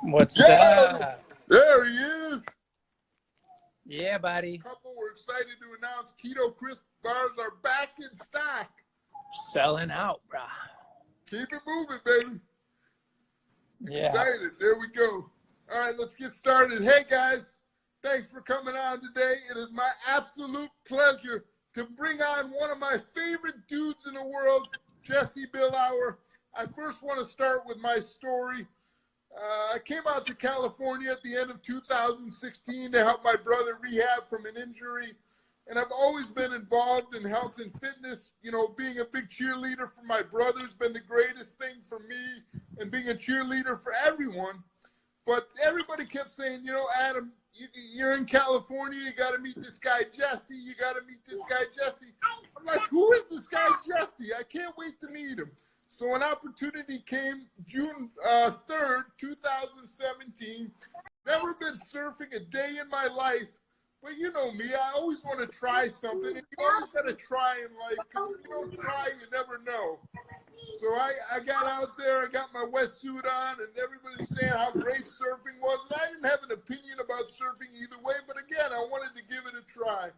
What's Yes, up? there he is. Yeah, buddy. Couple, we're excited to announce Keto Krisp bars are back in stock. Selling out, brah. Keep it moving, baby. Yeah. Excited. There we go. All right, let's get started. Hey, guys. Thanks for coming on today. It is my absolute pleasure to bring on one of my favorite dudes in the world, Jesse Billauer. I first want to start with my story. I came out to California at the end of 2016 to help my brother rehab from an injury. And I've always been involved in health and fitness. You know, being a big cheerleader for my brother has been the greatest thing for me, and being a cheerleader for everyone. But everybody kept saying, you know, Adam, you're in California. You got to meet this guy, Jesse. You got to meet this guy, Jesse. I'm like, who is this guy, Jesse? I can't wait to meet him. So an opportunity came June 3rd, 2017. Never been surfing a day in my life. But you know me, I always want to try something. And you always got to try in life, because if you don't try, you never know. So I got out there, I got my wetsuit on, and everybody's saying how great surfing was. And I didn't have an opinion about surfing either way, but again, I wanted to give it a try.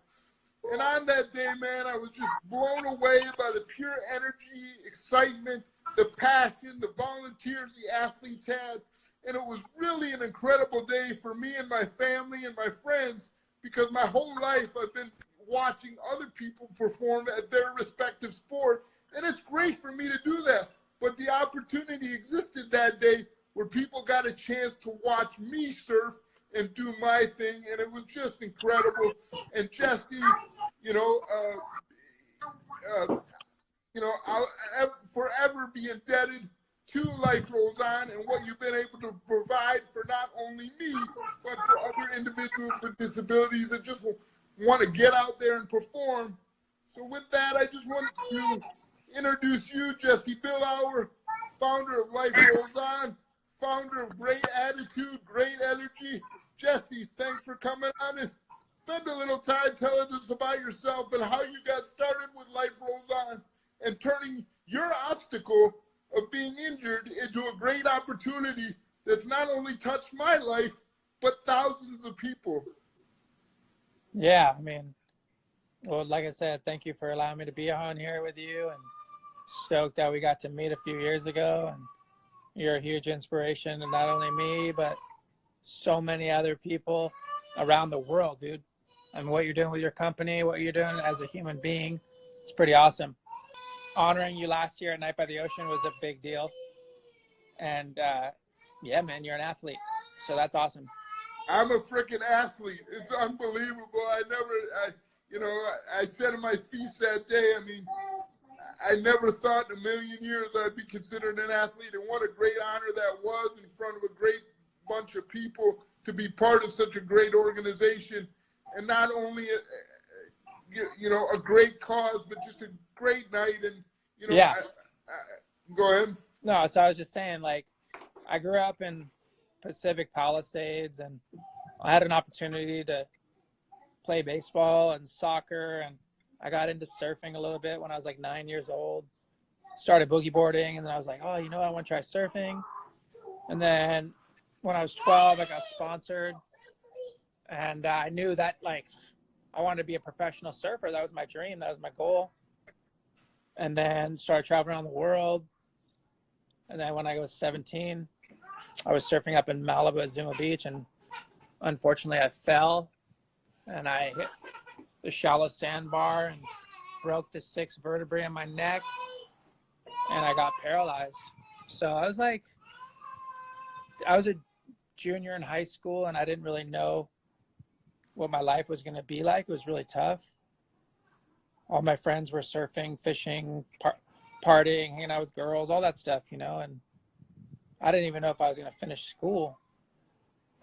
And on that day, man, I was just blown away by the pure energy, excitement, the passion, the volunteers the athletes had. And it was really an incredible day for me and my family and my friends, because my whole life I've been watching other people perform at their respective sport. And it's great for me to do that. But the opportunity existed that day where people got a chance to watch me surf and do my thing, and it was just incredible. And Jesse, you know, I'll forever be indebted to Life Rolls On and what you've been able to provide for not only me, but for other individuals with disabilities that just want to get out there and perform. So with that, I just want to introduce you, Jesse Billauer, founder of Life Rolls On, founder of Great Attitude, Great Energy. Jesse, thanks for coming on and spend a little time telling us about yourself and how you got started with Life Rolls On and turning your obstacle of being injured into a great opportunity that's not only touched my life, but thousands of people. Yeah, I mean, well, like I said, thank you for allowing me to be on here with you, and stoked that we got to meet a few years ago. And you're a huge inspiration to not only me, but so many other people around the world, dude. I mean, what you're doing with your company, what you're doing as a human being, it's pretty awesome. Honoring you last year at Night by the Ocean was a big deal. And yeah, man, you're an athlete. So that's awesome. I'm a freaking athlete. It's unbelievable. I said in my speech that day, I mean, I never thought in a million years I'd be considered an athlete, and what a great honor that was in front of a great bunch of people to be part of such a great organization, and not only a great cause, but just a great night. And yeah. Go ahead. No, so I was just saying, like, I grew up in Pacific Palisades, and I had an opportunity to play baseball and soccer, and I got into surfing a little bit when I was like 9 years old. Started boogie boarding, and then I was like, oh, you know what? I want to try surfing. And then when I was 12, I got sponsored, and I knew that, like, I wanted to be a professional surfer. That was my dream. That was my goal. And then started traveling around the world. And then when I was 17, I was surfing up in Malibu at Zuma Beach, and unfortunately I fell, and I hit the shallow sandbar and broke the 6th vertebrae in my neck, and I got paralyzed. So I was a junior in high school, and I didn't really know what my life was going to be like. It was really tough. All my friends were surfing, fishing, partying, hanging out with girls, all that stuff, and I didn't even know if I was going to finish school.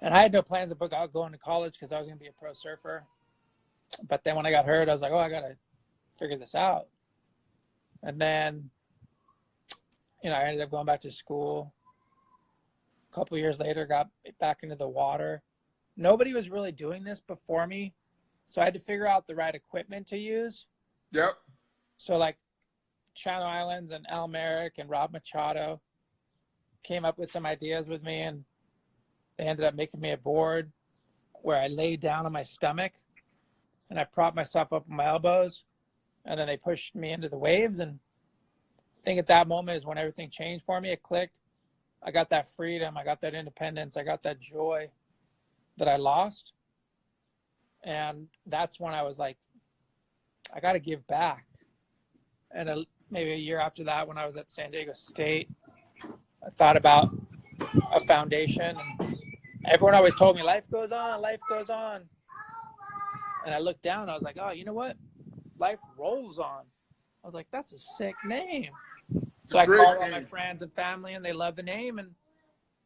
And I had no plans about going to college because I was going to be a pro surfer. But then when I got hurt, I was like, oh, I got to figure this out. And then, I ended up going back to school. A couple of years later, got back into the water. Nobody was really doing this before me, so I had to figure out the right equipment to use. Yep. So like Channel Islands and Al Merrick and Rob Machado came up with some ideas with me, and they ended up making me a board where I laid down on my stomach and I propped myself up on my elbows, and then they pushed me into the waves. And I think at that moment is when everything changed for me. It clicked. I got that freedom. I got that independence. I got that joy that I lost. And that's when I was like, I got to give back. And maybe a year after that, when I was at San Diego State, I thought about a foundation. And everyone always told me, life goes on, life goes on. And I looked down, and I was like, oh, you know what? Life rolls on. I was like, that's a sick name. So I called all my friends and family, and they loved the name. And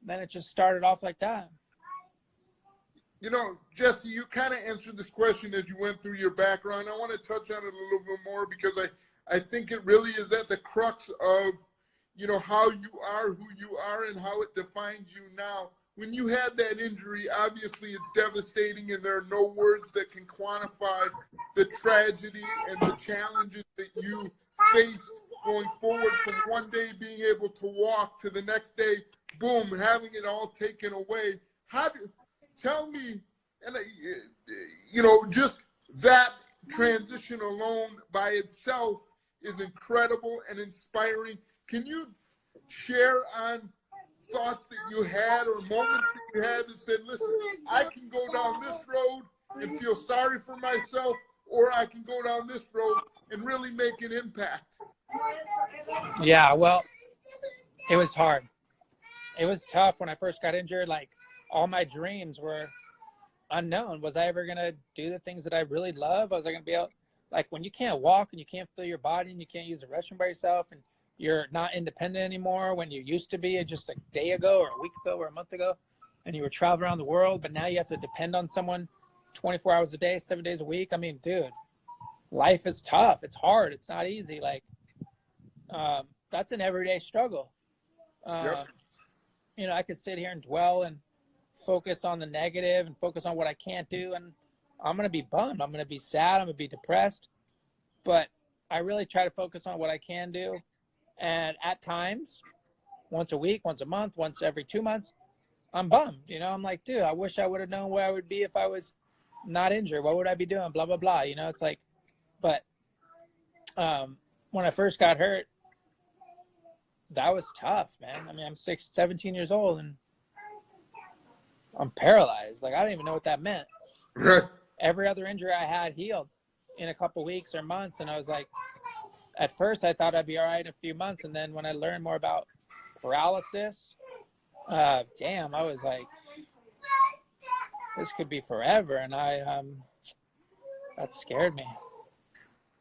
then it just started off like that. You know, Jesse, you kind of answered this question as you went through your background. I want to touch on it a little bit more because I think it really is at the crux of, you know, how you are, who you are, and how it defines you now. When you had that injury, obviously it's devastating, and there are no words that can quantify the tragedy and the challenges that you faced going forward from one day being able to walk to the next day, boom, having it all taken away. Tell me, and you know, just that transition alone by itself is incredible and inspiring. Can you share on thoughts that you had or moments that you had that said, listen, I can go down this road and feel sorry for myself, or I can go down this road and really make an impact? Yeah, well, it was hard. It was tough when I first got injured. Like, all my dreams were unknown. Was I ever going to do the things that I really love? Was I going to be able, like, when you can't walk and you can't feel your body and you can't use the restroom by yourself and you're not independent anymore when you used to be just a day ago or a week ago or a month ago, and you were traveling around the world, but now you have to depend on someone 24 hours a day, 7 days a week. I mean, dude, life is tough. It's hard. It's not easy. Like, that's an everyday struggle. Yep. You know, I could sit here and dwell and focus on the negative and focus on what I can't do, and I'm going to be bummed. I'm going to be sad. I'm going to be depressed. But I really try to focus on what I can do. And at times, once a week, once a month, once every 2 months, I'm bummed. You know, I'm like, dude, I wish I would have known where I would be if I was not injured. What would I be doing? Blah, blah, blah. You know, it's like, but when I first got hurt, that was tough, man. I mean, I'm 17 years old and I'm paralyzed. Like, I don't even know what that meant. Every other injury I had healed in a couple weeks or months. And I was like, at first I thought I'd be all right in a few months. And then when I learned more about paralysis, damn, I was like, this could be forever. And that scared me.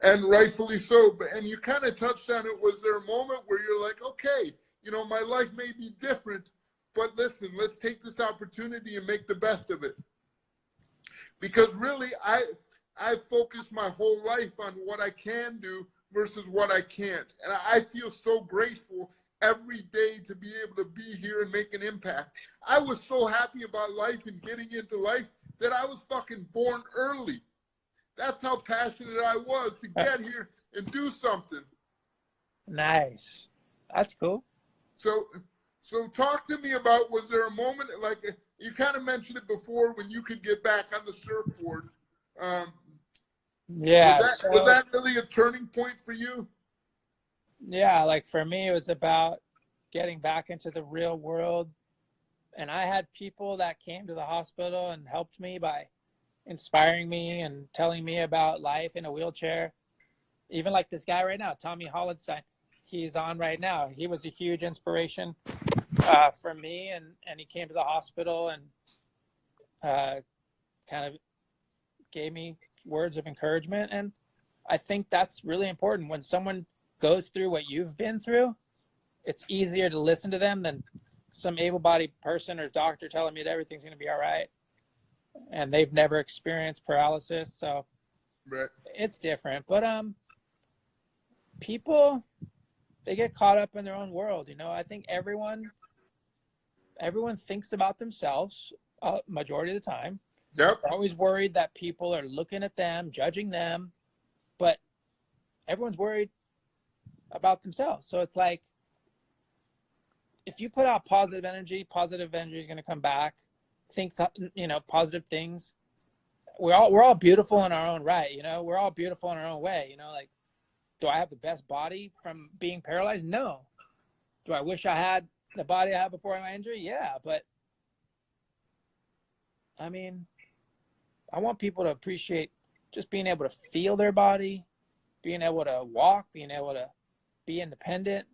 And rightfully so. And you kind of touched on it. Was there a moment where you're like, okay, you know, my life may be different, but listen, let's take this opportunity and make the best of it? Because really, I focused my whole life on what I can do versus what I can't. And I feel so grateful every day to be able to be here and make an impact. I was so happy about life and getting into life that I was fucking born early. That's how passionate I was to get here and do something. Nice. That's cool. So talk to me about, was there a moment, like you kind of mentioned it before, when you could get back on the surfboard? Yeah. Was that really a turning point for you? Yeah, like for me, it was about getting back into the real world. And I had people that came to the hospital and helped me by inspiring me and telling me about life in a wheelchair. Even like this guy right now, Tommy Hollenstein, he's on right now. He was a huge inspiration for me, and he came to the hospital and kind of gave me words of encouragement. And I think that's really important. When someone goes through what you've been through, it's easier to listen to them than some able-bodied person or doctor telling me that everything's going to be all right. And they've never experienced paralysis, so right. It's different. But people, they get caught up in their own world. You know, I think everyone thinks about themselves majority of the time. Yep. They're always worried that people are looking at them, judging them, but everyone's worried about themselves. So it's like, if you put out positive energy is going to come back. think that, positive things. We're all beautiful in our own right. We're all beautiful in our own way. Like, do I have the best body from being paralyzed? No. Do I wish I had the body I had before my injury? Yeah, but I mean, I want people to appreciate just being able to feel their body, being able to walk, being able to be independent,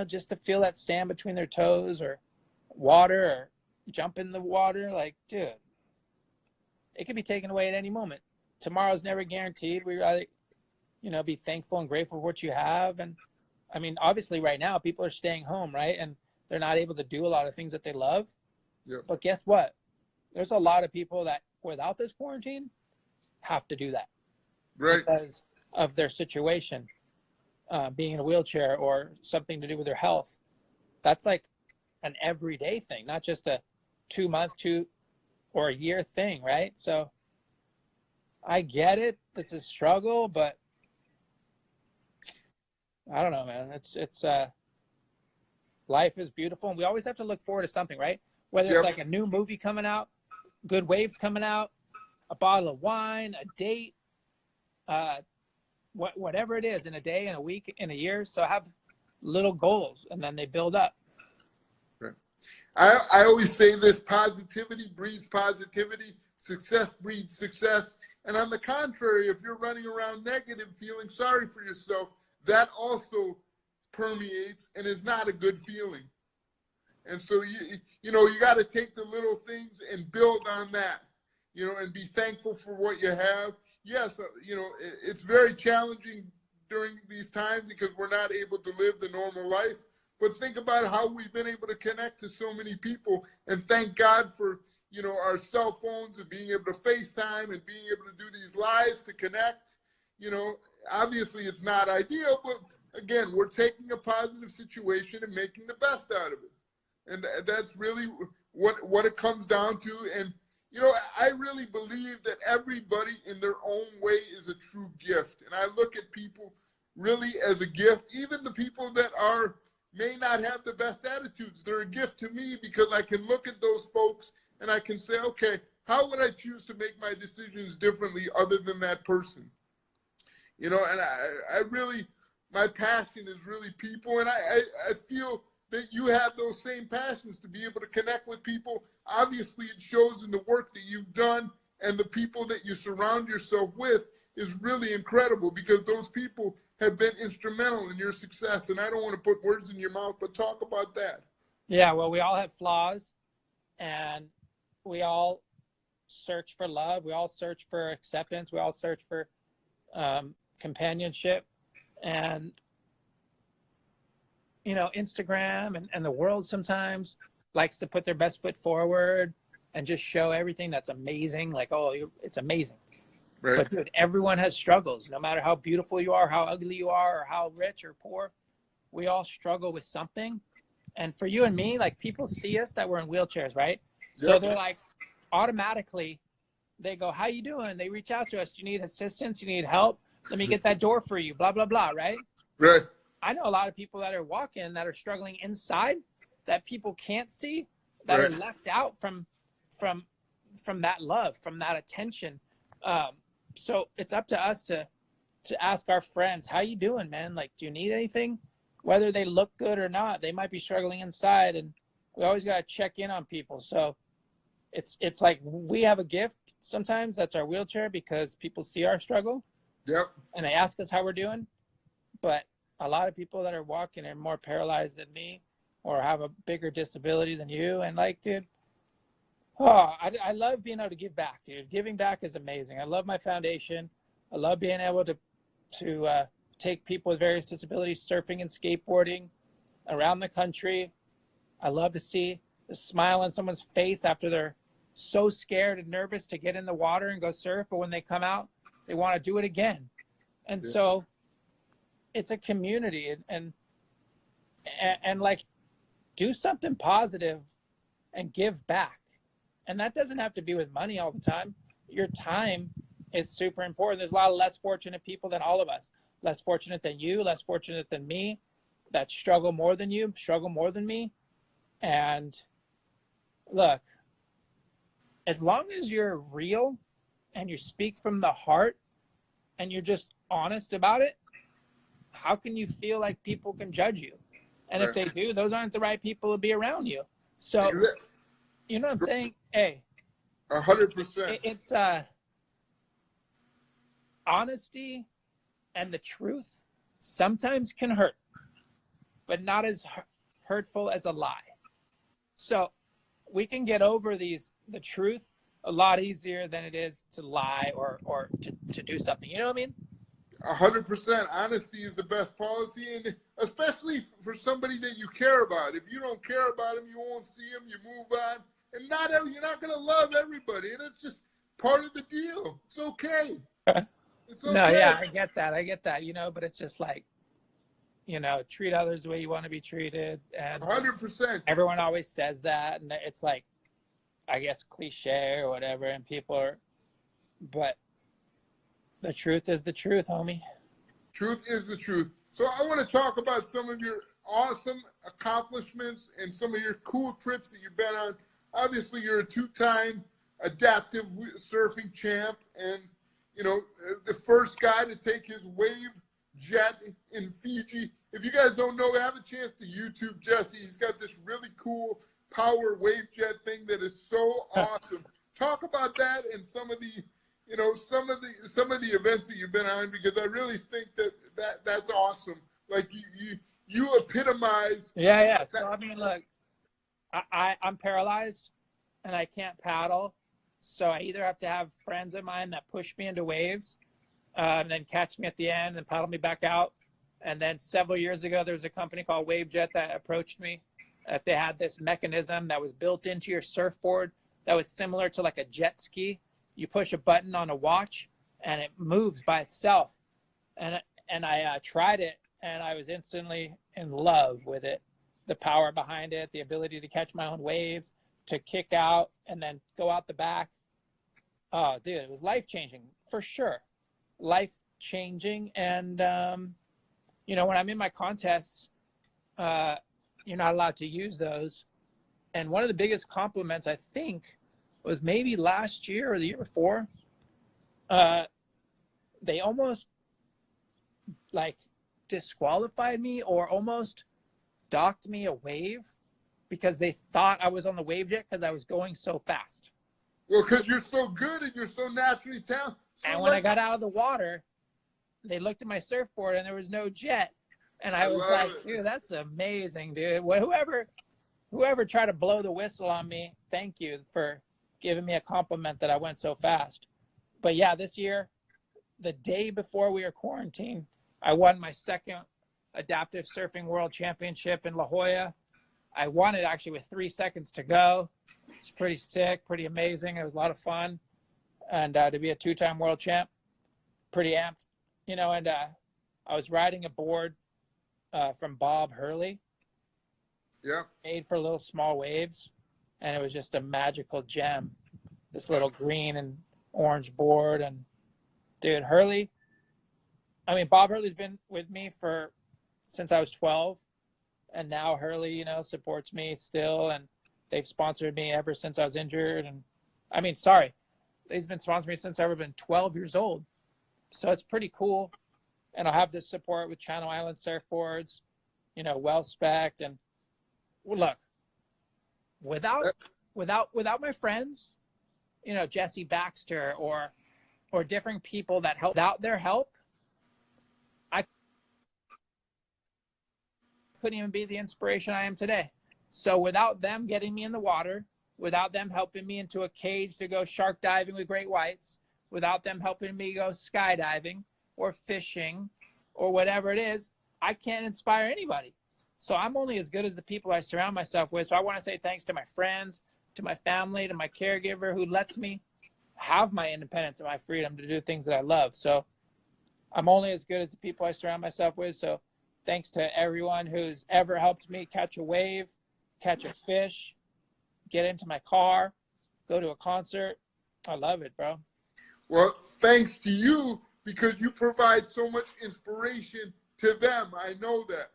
just to feel that sand between their toes or water or jump in the water. Like, dude, it could be taken away at any moment. Tomorrow's never guaranteed. We rather, be thankful and grateful for what you have. And I mean, obviously right now people are staying home, right? And they're not able to do a lot of things that they love. Yep. But guess what? There's a lot of people that without this quarantine have to do that. Right. Because of their situation, being in a wheelchair or something to do with their health. That's like an everyday thing, not just a 2-month, or a year thing, right? So I get it. It's a struggle, but I don't know, man. It's life is beautiful, and we always have to look forward to something, right? Whether it's like a new movie coming out, good waves coming out, a bottle of wine, a date, whatever it is, in a day, in a week, in a year. So have little goals, and then they build up. Right. I always say this: positivity breeds positivity, success breeds success. And on the contrary, if you're running around negative, feeling sorry for yourself, that also permeates and is not a good feeling. And so you got to take the little things and build on that, and be thankful for what you have. Yes, it's very challenging during these times because we're not able to live the normal life. But think about how we've been able to connect to so many people, and thank God for, our cell phones and being able to FaceTime and being able to do these lives to connect. Obviously it's not ideal, but again, we're taking a positive situation and making the best out of it. And that's really what it comes down to. And, I really believe that everybody in their own way is a true gift. And I look at people really as a gift. Even the people that may not have the best attitudes, they're a gift to me, because I can look at those folks and I can say, okay, how would I choose to make my decisions differently other than that person? And I really, my passion is really people. And I feel that you have those same passions to be able to connect with people. Obviously, it shows in the work that you've done, and the people that you surround yourself with is really incredible, because those people have been instrumental in your success. And I don't want to put words in your mouth, but talk about that. Yeah, well, we all have flaws, and we all search for love. We all search for acceptance. We all search for companionship. And Instagram and the world sometimes likes to put their best foot forward and just show everything that's amazing. Like, oh, it's amazing. Right. But dude, everyone has struggles. No matter how beautiful you are, how ugly you are, or how rich or poor, we all struggle with something. And for you and me, like, people see us that we're in wheelchairs, right? Yep. So they're like, automatically, they go, how you doing? They reach out to us. You need assistance? You need help? Let me get that door for you, blah, blah, blah, right? Right. I know a lot of people that are walking, that are struggling inside, that people can't see, that are left out from that love, from that attention. So it's up to us to ask our friends, how you doing, man? Like, do you need anything? Whether they look good or not, they might be struggling inside, and we always got to check in on people. So it's like we have a gift sometimes, that's our wheelchair, because people see our struggle. Yep. And they ask us how we're doing. But a lot of people that are walking are more paralyzed than me, or have a bigger disability than you. And like, dude, I love being able to give back, dude. Giving back is amazing. I love my foundation. I love being able to take people with various disabilities surfing and skateboarding around the country. I love to see the smile on someone's face after they're so scared and nervous to get in the water and go surf, but when they come out, they want to do it again. And so it's a community, and like, do something positive and give back. And that doesn't have to be with money all the time. Your time is super important. There's a lot of less fortunate people than all of us. Less fortunate than you, less fortunate than me, that struggle more than you, struggle more than me. And look, as long as you're real and you speak from the heart and you're just honest about it, how can you feel like people can judge you? And if they do, those aren't the right people to be around you. So, you know what I'm saying? Hey, 100%. it's honesty and the truth sometimes can hurt, but not as hurtful as a lie. So we can get over the truth a lot easier than it is to lie or to do something. You know what I mean? 100%. Honesty is the best policy, and especially for somebody that you care about. If you don't care about them, you won't see them. You move on, and you're not going to love everybody, and it's just part of the deal. It's okay. It's okay. No, yeah, I get that. You know, but it's just like, you know, treat others the way you want to be treated, and 100%. everyone always says that, and it's like, I guess, cliche or whatever, and people are, but the truth is the truth, homie. Truth is the truth. So I want to talk about some of your awesome accomplishments and some of your cool trips that you've been on. Obviously, you're a 2-time adaptive surfing champ, and you know, the first guy to take his wave jet in Fiji. If you guys don't know, have a chance to YouTube Jesse. He's got this really cool power wave jet thing that is so awesome. Talk about that and some of the, you know, some of the events that you've been on, because I really think that's awesome. Like you epitomize. Yeah. So I mean, look, I'm paralyzed and I can't paddle. So I either have to have friends of mine that push me into waves, and then catch me at the end and paddle me back out. And then several years ago, there was a company called WaveJet that approached me. They had this mechanism that was built into your surfboard that was similar to like a jet ski. You push a button on a watch and it moves by itself. And I tried it and I was instantly in love with it. The power behind it, the ability to catch my own waves, to kick out and then go out the back. Oh, dude, it was life-changing for sure. Life-changing. And, you know, when I'm in my contests, you're not allowed to use those. And one of the biggest compliments, I think, was maybe last year or the year before, they almost like disqualified me or almost docked me a wave because they thought I was on the wave jet because I was going so fast. Well, because you're so good and you're so naturally talented. So and when I got out of the water, they looked at my surfboard and there was no jet. And I was like, dude, that's amazing, dude. Whoever tried to blow the whistle on me, thank you for giving me a compliment that I went so fast. But yeah, this year, the day before we were quarantined, I won my second adaptive surfing world championship in La Jolla. I won it actually with 3 seconds to go. It's pretty sick, pretty amazing. It was a lot of fun. And to be a 2-time world champ, pretty amped, you know, and I was riding a board from Bob Hurley. Yeah. Made for little small waves. And it was just a magical gem. This little green and orange board. And dude, Hurley, I mean, Bob Hurley's been with me since I was 12. And now Hurley, you know, supports me still. And they've sponsored me ever since I was injured. And I mean, sorry, they've been sponsoring me since I've been 12 years old. So it's pretty cool. And I'll have this support with Channel Island Surfboards, you know, well-spec'd. And look, without my friends, you know, Jesse Baxter or different people that help, without their help, I couldn't even be the inspiration I am today. So without them getting me in the water, without them helping me into a cage to go shark diving with great whites, without them helping me go skydiving or fishing or whatever it is, I can't inspire anybody. So I'm only as good as the people I surround myself with. So I want to say thanks to my friends, to my family, to my caregiver who lets me have my independence and my freedom to do things that I love. So I'm only as good as the people I surround myself with. So thanks to everyone who's ever helped me catch a wave, catch a fish, get into my car, go to a concert. I love it, bro. Well, thanks to you, because you provide so much inspiration to them. I know that.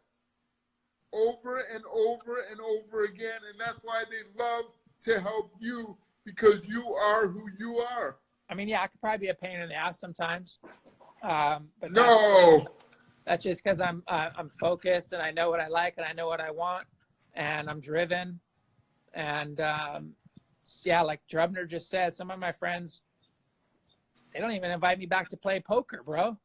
Over and over and over again. And that's why they love to help you because you are who you are. I mean, yeah, I could probably be a pain in the ass sometimes, but No. that's just because I'm focused and I know what I like and I know what I want, and I'm driven. And yeah, like Drubner just said, some of my friends, they don't even invite me back to play poker, bro.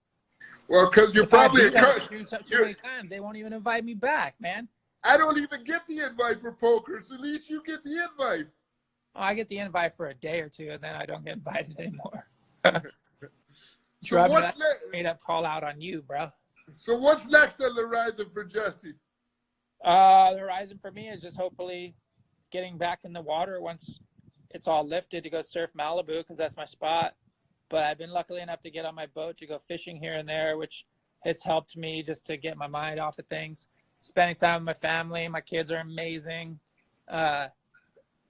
Well, because you're If I probably do a that coach. too many times, they won't even invite me back, man. I don't even get the invite for poker, so at least you get the invite. Oh, I get the invite for a day or two, and then I don't get invited anymore. So Drubner, what's that's next? a straight up call out on you, bro. So what's next on the horizon for Jesse? The horizon for me is just hopefully getting back in the water once it's all lifted to go surf Malibu, because that's my spot. But I've been lucky enough to get on my boat to go fishing here and there, which has helped me just to get my mind off of things. Spending time with my family. My kids are amazing.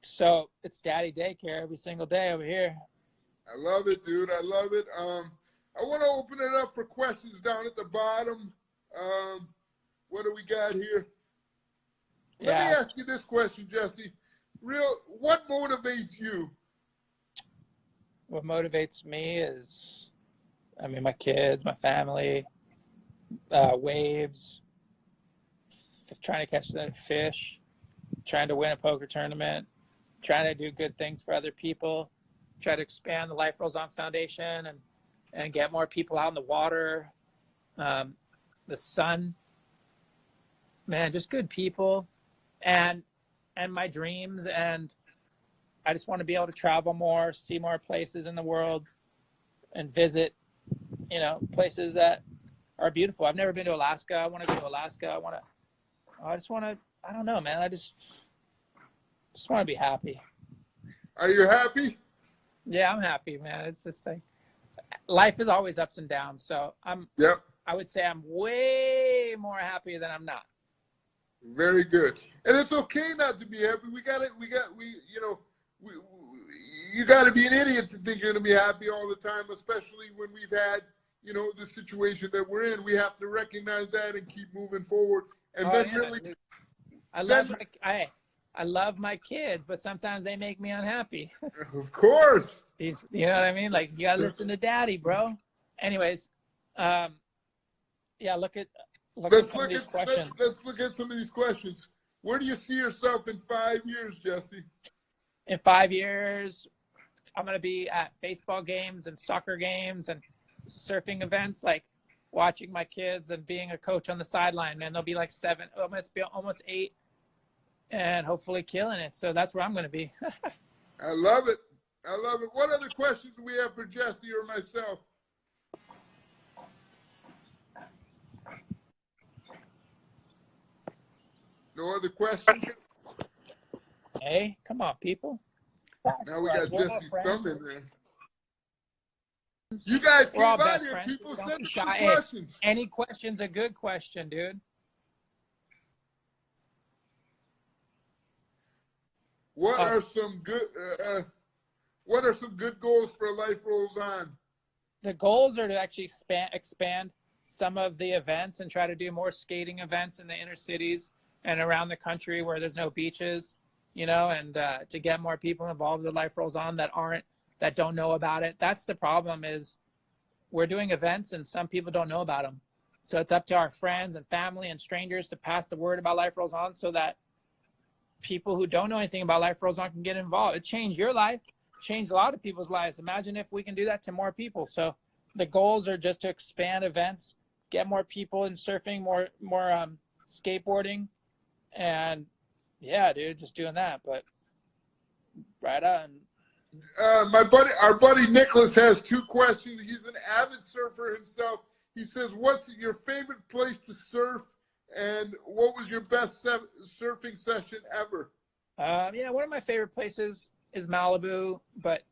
So it's daddy daycare every single day over here. I love it, dude. I love it. I want to open it up for questions down at the bottom. What do we got here? Let me ask you this question, Jesse. What motivates you? What motivates me is, I mean, my kids, my family, waves, trying to catch the fish, trying to win a poker tournament, trying to do good things for other people, try to expand the Life Rolls On Foundation and get more people out in the water, the sun, man, just good people, and my dreams. And I just want to be able to travel more, see more places in the world, and visit, places that are beautiful. I've never been to Alaska. I want to go to Alaska. I don't know, man. I just want to be happy. Are you happy? Yeah, I'm happy, man. It's just like life is always ups and downs. So I would say I'm way more happy than I'm not. Very good. And it's okay not to be happy. You got to be an idiot to think you're going to be happy all the time, especially when we've had, the situation that we're in. We have to recognize that and keep moving forward. And I love my kids, but sometimes they make me unhappy. Of course. You know what I mean? Like, you gotta listen to daddy, bro. Anyways, let's look at some of these questions. Where do you see yourself in 5 years, Jesse? In 5 years, I'm going to be at baseball games and soccer games and surfing events, like watching my kids and being a coach on the sideline, man. They'll be like 7, almost 8, and hopefully killing it. So that's where I'm going to be. I love it. What other questions do we have for Jesse or myself? No other questions? Hey, come on, people. Now we got Jesse's thumb in there. You guys came out here, people. Send us some questions. Any question's a good question, dude. What are some good goals for Life Rolls On? The goals are to actually expand some of the events and try to do more skating events in the inner cities and around the country where there's no beaches, and to get more people involved with Life Rolls On that don't know about it. That's the problem, is we're doing events and some people don't know about them. So it's up to our friends and family and strangers to pass the word about Life Rolls On so that people who don't know anything about Life Rolls On can get involved. It changed your life, changed a lot of people's lives. Imagine if we can do that to more people. So the goals are just to expand events, get more people in surfing, more skateboarding, and yeah, dude, just doing that. But right on. Our buddy Nicholas has 2 questions. He's an avid surfer himself. He says, "What's your favorite place to surf, and what was your best surfing session ever?" One of my favorite places is Malibu, but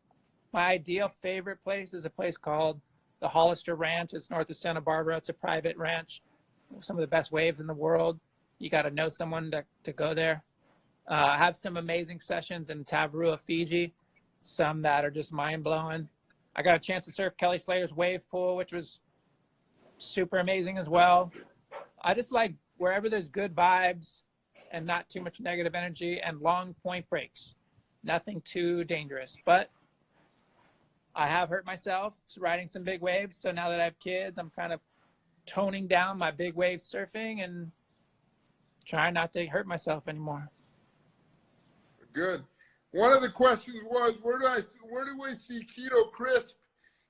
my ideal favorite place is a place called the Hollister Ranch. It's north of Santa Barbara. It's a private ranch. Some of the best waves in the world. You got to know someone to go there. I have some amazing sessions in Tavarua, Fiji, some that are just mind-blowing. I got a chance to surf Kelly Slater's wave pool, which was super amazing as well. I just like wherever there's good vibes and not too much negative energy and long point breaks. nothing too dangerous. But I have hurt myself riding some big waves. So now that I have kids, I'm kind of toning down my big wave surfing and trying not to hurt myself anymore. Good. One of the questions was, where do we see Keto Krisp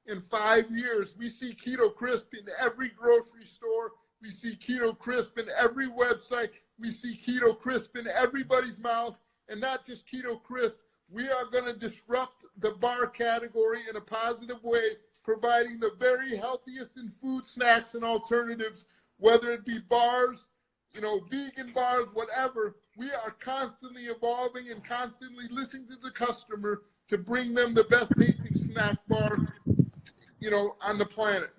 in 5 years? We see Keto Krisp in every grocery store. We see Keto Krisp in every website. We see Keto Krisp in everybody's mouth. And not just Keto Krisp. We are going to disrupt the bar category in a positive way, providing the very healthiest in food, snacks, and alternatives, whether it be bars, vegan bars, whatever. We are constantly evolving and constantly listening to the customer to bring them the best tasting snack bar, on the planet.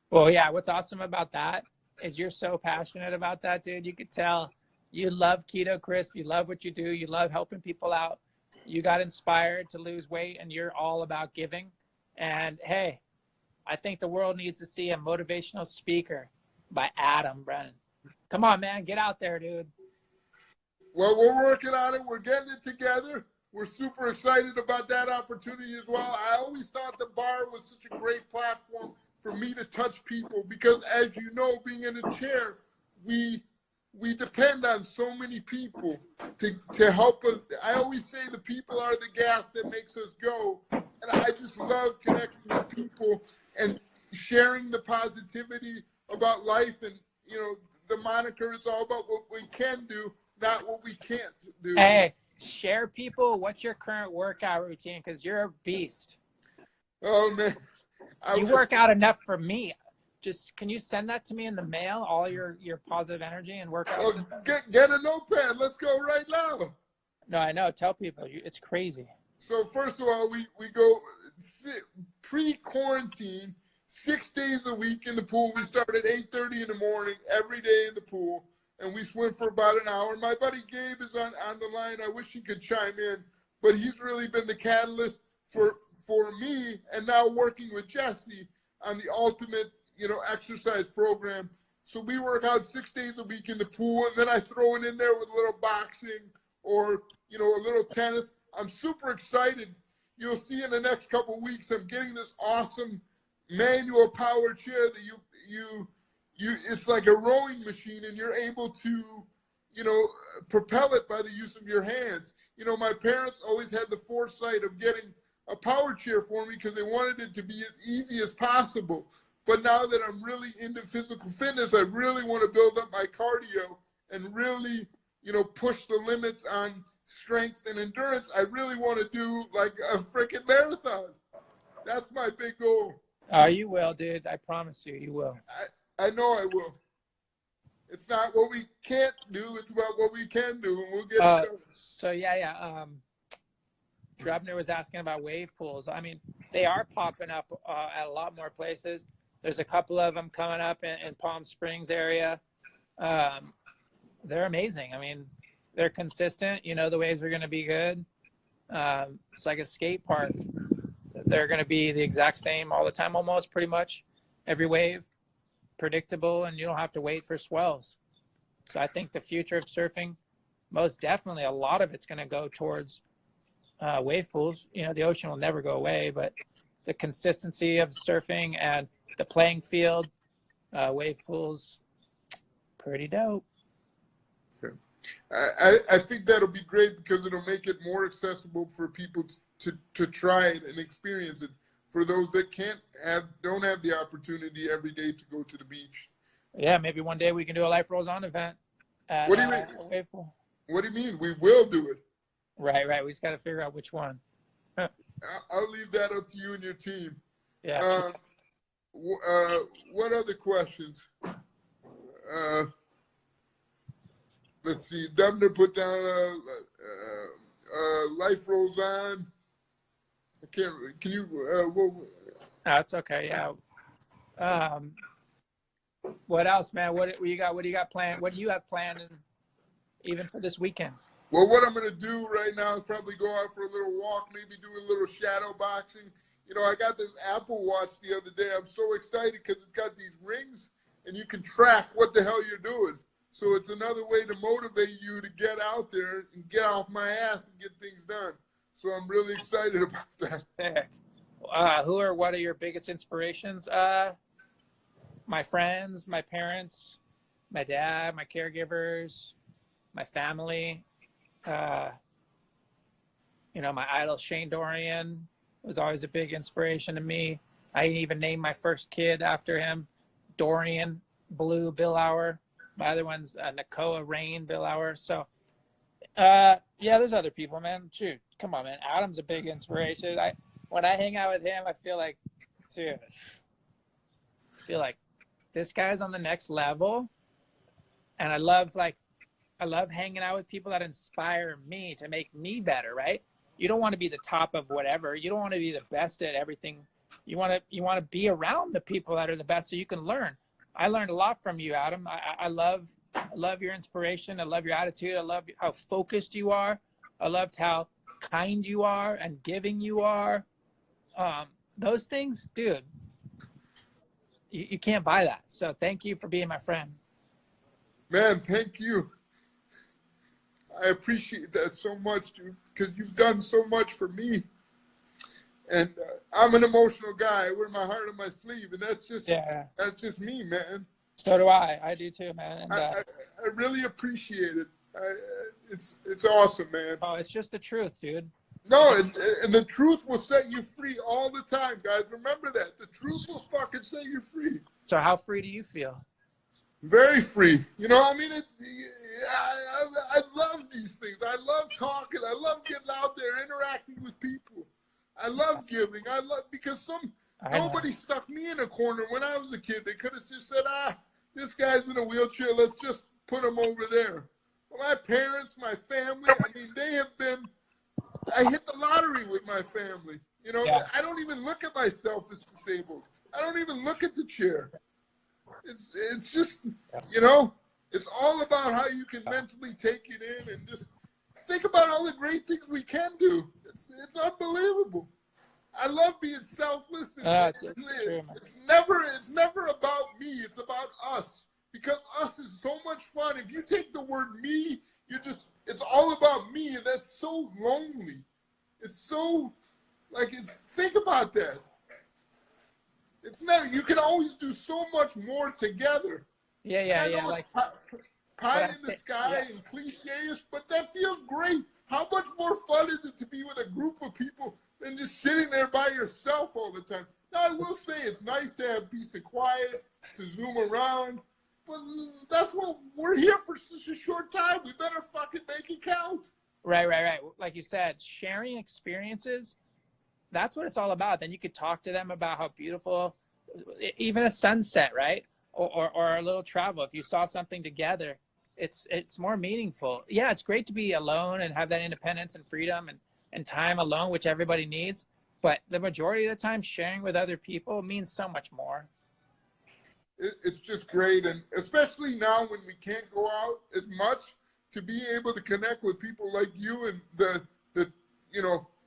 Well, yeah, what's awesome about that is you're so passionate about that, dude. You could tell you love Keto Krisp. You love what you do. You love helping people out. You got inspired to lose weight, and you're all about giving. And, hey, I think the world needs to see a motivational speaker by Adam Brennan. Come on, man. Get out there, dude. Well, we're working on it. We're getting it together. We're super excited about that opportunity as well. I always thought the bar was such a great platform for me to touch people because, as you know, being in a chair, we depend on so many people to help us. I always say the people are the gas that makes us go. And I just love connecting with people and sharing the positivity about life. And, the moniker is all about what we can do, not what we can't do. Hey, share people. What's your current workout routine? Because you're a beast. Oh, man. You work out enough for me. Just, can you send that to me in the mail, all your positive energy and workouts? Oh, get a notepad. Let's go right now. No, I know. Tell people. It's crazy. So first of all, we go pre-quarantine, 6 days a week in the pool. We start at 8:30 in the morning, every day in the pool, and we swim for about an hour. My buddy Gabe is on the line. I wish he could chime in, but he's really been the catalyst for me, and now working with Jesse on the ultimate exercise program. So we work out 6 days a week in the pool, and then I throw it in there with a little boxing or, a little tennis. I'm super excited. You'll see in the next couple of weeks, I'm getting this awesome manual power chair that you it's like a rowing machine, and you're able to, propel it by the use of your hands. My parents always had the foresight of getting a power chair for me because they wanted it to be as easy as possible. But now that I'm really into physical fitness, I really want to build up my cardio and really, push the limits on strength and endurance. I really want to do like a freaking marathon. That's my big goal. Oh, you will, dude. I promise you will. I know I will. It's not what we can't do. It's about what we can do, and we'll get it done. So, yeah. Drebner was asking about wave pools. I mean, they are popping up at a lot more places. There's a couple of them coming up in Palm Springs area. They're amazing. I mean, they're consistent. The waves are going to be good. It's like a skate park. They're going to be the exact same all the time, almost pretty much. Every wave, predictable, and you don't have to wait for swells. So I think the future of surfing, most definitely, a lot of it's going to go towards wave pools. The ocean will never go away, but the consistency of surfing and the playing field, wave pools, pretty dope. I think that'll be great because it'll make it more accessible for people to try it and experience it. For those that don't have the opportunity every day to go to the beach. Yeah, maybe one day we can do a Life Rolls On event. What do you mean? Wave pool. What do you mean? We will do it. Right. We just got to figure out which one. I'll leave that up to you and your team. Yeah. What other questions? Let's see. Dubner put down Life Rolls On. I can't. Can you? That's okay. Yeah. What else, man? What you got? What do you got planned? What do you have planned, even for this weekend? Well, what I'm going to do right now is probably go out for a little walk, maybe do a little shadow boxing. I got this Apple Watch the other day. I'm so excited because it's got these rings, and you can track what the hell you're doing. So it's another way to motivate you to get out there and get off my ass and get things done. So I'm really excited about that. Sick. What are your biggest inspirations? My friends, my parents, my dad, my caregivers, my family. Uh, my idol Shane Dorian was always a big inspiration to me. I even named my first kid after him, Dorian Blue Billauer. My other one's Nakoa Rain Billauer. So, yeah, there's other people, man. Shoot, come on, man. Adam's a big inspiration. When I hang out with him, I feel like, dude, this guy's on the next level, and I love hanging out with people that inspire me to make me better, right? You don't want to be the top of whatever. You don't want to be the best at everything. You want to be around the people that are the best so you can learn. I learned a lot from you, Adam. I love your inspiration. I love your attitude. I love how focused you are. I loved how kind you are and giving you are. Those things, dude, you can't buy that. So thank you for being my friend. Man, thank you. I appreciate that so much, dude, because you've done so much for me. And I'm an emotional guy. I wear my heart on my sleeve, and that's just me, man. So do I. I do too, man. And, I really appreciate it. It's awesome, man. Oh, it's just the truth, dude. No, and the truth will set you free all the time, guys. Remember that. The truth will fucking set you free. So how free do you feel? Very free. You know, I mean, I love these things. I love talking. I love getting out there, interacting with people. I love giving. Because nobody stuck me in a corner when I was a kid. They could have just said, this guy's in a wheelchair. Let's just put him over there. Well, my parents, my family, I mean, they have been, I hit the lottery with my family. You know, I don't even look at myself as disabled. I don't even look at the chair. It's just, you know, it's all about how you can mentally take it in and just think about all the great things we can do. It's unbelievable. I love being selfless. And it's never about me. It's about us, because us is so much fun. If you take the word me, it's all about me, and that's so lonely. It's so, think about that. You can always do so much more together. Yeah. It's pie in the sky and cliche-ish, but that feels great. How much more fun is it to be with a group of people than just sitting there by yourself all the time? Now, I will say it's nice to have peace and quiet, to zoom around, but that's what we're here for, such a short time. We better fucking make it count. Right. Like you said, sharing experiences, that's what it's all about. Then you could talk to them about how beautiful, even a sunset, right? Or a little travel. If you saw something together, it's more meaningful. Yeah, it's great to be alone and have that independence and freedom and time alone, which everybody needs. But the majority of the time, sharing with other people means so much more. It's just great. And especially now when we can't go out as much, to be able to connect with people like you and the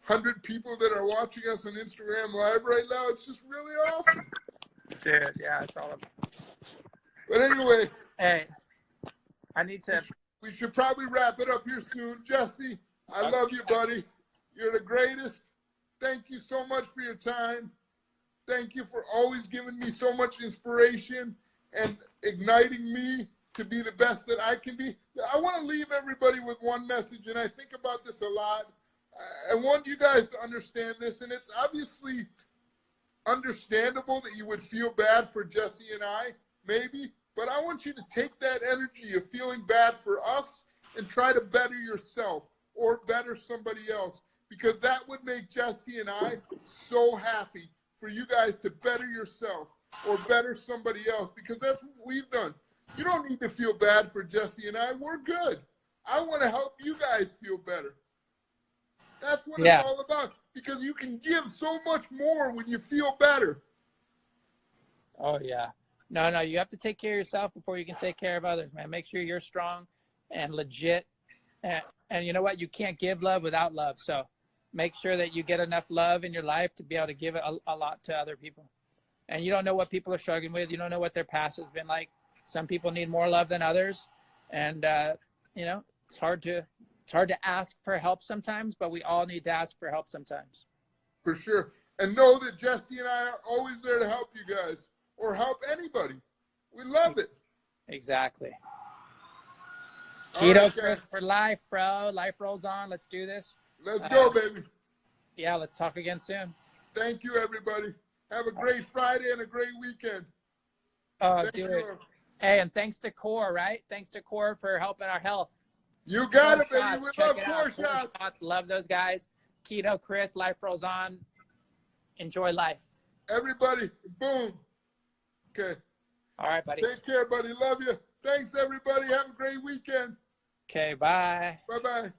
100 people that are watching us on Instagram Live right now, it's just really awesome. Dude, yeah, it's all about. But anyway. Hey, We should probably wrap it up here soon. Jesse, I love you, buddy. You're the greatest. Thank you so much for your time. Thank you for always giving me so much inspiration and igniting me to be the best that I can be. I want to leave everybody with one message, and I think about this a lot. I want you guys to understand this, and it's obviously understandable that you would feel bad for Jesse and I, maybe, but I want you to take that energy of feeling bad for us and try to better yourself or better somebody else, because that would make Jesse and I so happy for you guys to better yourself or better somebody else, because that's what we've done. You don't need to feel bad for Jesse and I. We're good. I want to help you guys feel better. That's what it's all about, because you can give so much more when you feel better. Oh, yeah. No, you have to take care of yourself before you can take care of others, man. Make sure you're strong and legit. And you know what? You can't give love without love. So make sure that you get enough love in your life to be able to give it a lot to other people. And you don't know what people are struggling with. You don't know what their past has been like. Some people need more love than others. And, it's hard to It's hard to ask for help sometimes, but we all need to ask for help sometimes. For sure. And know that Jesse and I are always there to help you guys or help anybody. We love it. Exactly. All Keto right, Chris for life, bro. Life rolls on. Let's do this. Let's go, baby. Yeah, let's talk again soon. Thank you, everybody. Have a great Friday and a great weekend. Oh, do it. Hey, and thanks to Core, right? Thanks to Core for helping our health. You got Core it, baby. Shots. We Check love it Core out. Shots. Love those guys. Keto Chris, life rolls on. Enjoy life. Everybody, boom. Okay. All right, buddy. Take care, buddy. Love you. Thanks, everybody. Have a great weekend. Okay, bye. Bye-bye.